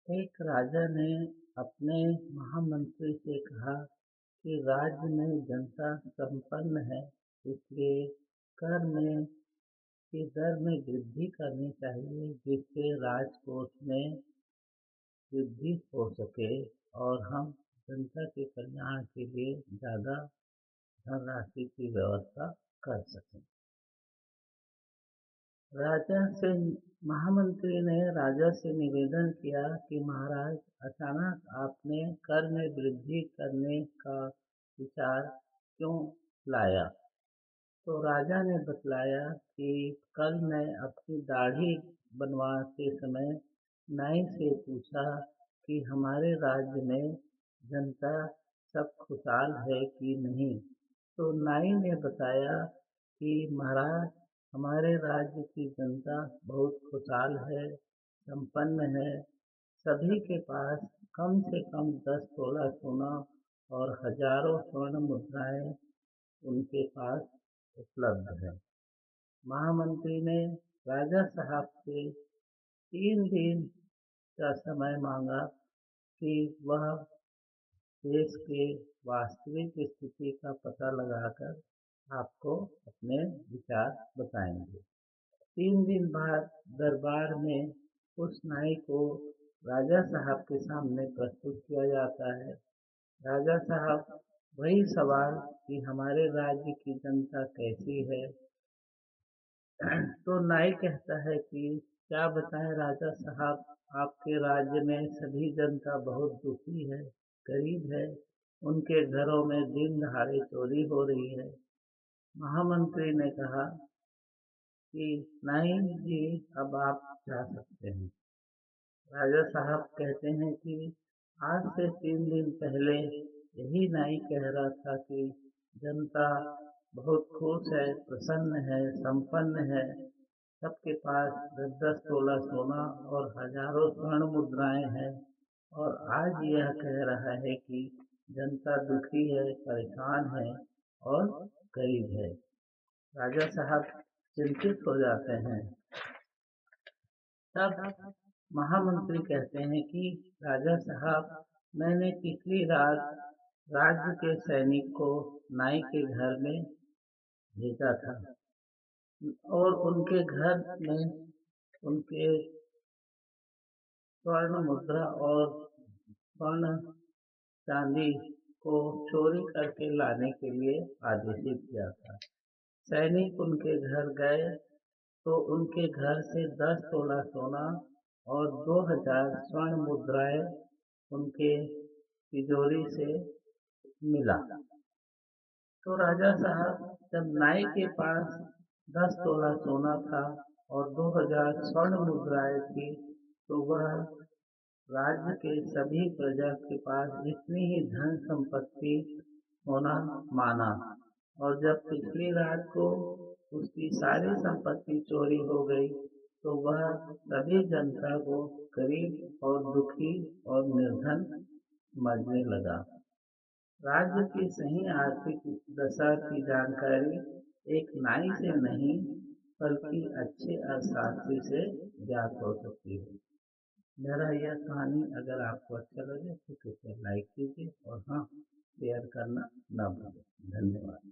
एक राजा ने अपने महामंत्री से कहा कि राज्य में जनता संपन्न है, इसलिए कर में की दर में वृद्धि करनी चाहिए, जिससे राजकोष में वृद्धि हो सके और हम जनता के कल्याण के लिए ज़्यादा धनराशि की व्यवस्था कर सकें। राजा से महामंत्री ने राजा से निवेदन किया कि महाराज, अचानक आपने कर में वृद्धि करने का विचार क्यों लाया? तो राजा ने बतलाया कि कल मैं अपनी दाढ़ी बनवाते समय नाई से पूछा कि हमारे राज्य में जनता सब खुशहाल है कि नहीं। तो नाई ने बताया कि महाराज, हमारे राज्य की जनता बहुत खुशहाल है, संपन्न है। सभी के पास कम से कम 10 तोला सोना और हजारों स्वर्ण मुद्राएं उनके पास उपलब्ध है। महामंत्री ने राजा साहब से 3 दिन का समय मांगा कि वह देश के वास्तविक स्थिति का पता लगाकर आपको अपने विचार बताएंगे। 3 दिन बाद दरबार में उस नाई को राजा साहब के सामने प्रस्तुत किया जाता है। राजा साहब वही सवाल कि हमारे राज्य की जनता कैसी है। तो नाई कहता है कि क्या बताएं राजा साहब, आपके राज्य में सभी जनता बहुत दुखी है, गरीब है। उनके घरों में दिन दहाड़े चोरी हो रही है। महामंत्री ने कहा कि नाई जी, अब आप जा सकते हैं। राजा साहब कहते हैं कि आज से 3 दिन पहले यही नाई कह रहा था कि जनता बहुत खुश है, प्रसन्न है, संपन्न है। सबके पास 10-10 तोला सोना और हजारों स्वर्ण मुद्राएं हैं। और आज यह कह रहा है कि जनता दुखी है, परेशान है और गरीब है। राजा साहब चिंतित हो जाते हैं। तब महामंत्री कहते हैं कि राजा साहब, मैंने पिछली रात राज्य के सैनिक को नाई के घर में भेजा था और उनके घर में उनके स्वर्ण मुद्रा और स्वर्ण चांदी को चोरी करके लाने के लिए आदेशित किया था। सैनिक उनके घर गए तो उनके घर से 10 तोला सोना और 2000 स्वर्ण मुद्राएं उनके तिजोरी से मिला। तो राजा साहब, जब नाई के पास 10 तोला सोना था और 2000 स्वर्ण मुद्राएं थी, तो वह राज्य के सभी प्रजा के पास इतनी ही धन संपत्ति होना माना। और जब पिछली रात को उसकी सारी संपत्ति चोरी हो गई, तो वह सभी जनता को गरीब और दुखी और निर्धन समझने लगा। राज्य की सही आर्थिक दशा की जानकारी एक नाई से नहीं, बल्कि अच्छे अर्थशास्त्री से ज्ञात हो सकती है। मेरा यह कहानी अगर आपको अच्छा लगे तो कृपया लाइक कीजिए और हाँ, शेयर करना ना भूलें। धन्यवाद।